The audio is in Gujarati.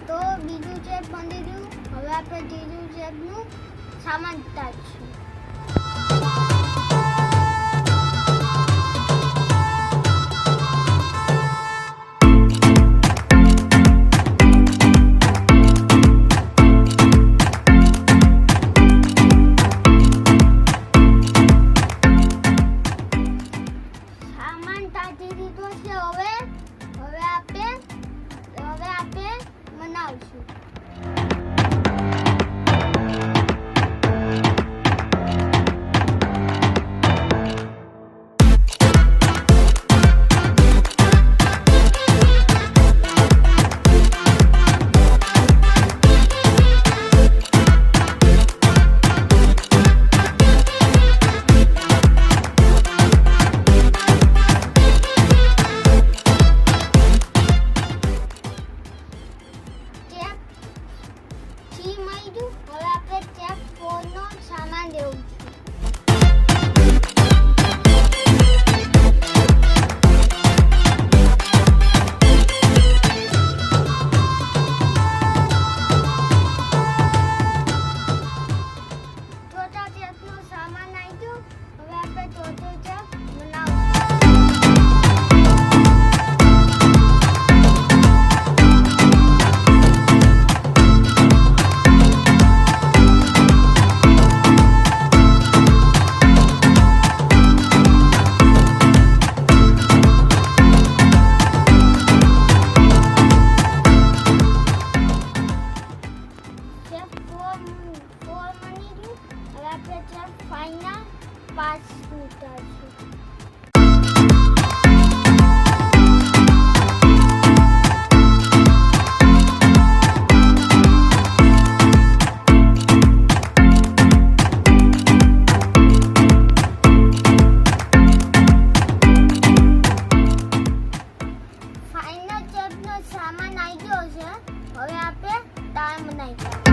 તો બીજું ચેપ બની ગયું. હવે આપણે ત્રીજું ચેપનું સામાન તારશું. સામાન તારી દીધો છે. હવે આપણે બનાવશું. હવે આપણે ચેપ 4 નો સામાન લેવું છે. ચોથા ચેપનો સામાન આવી ગયો. હવે આપણે ચોથો ચેપ બનાવશું. હવે આપણે ચેપ 5 ના 5 ઉતારશું. ફાઇનલ ચેપનો સામાન આવી ગયો છે. હવે આપણે તાર બનાવીશું.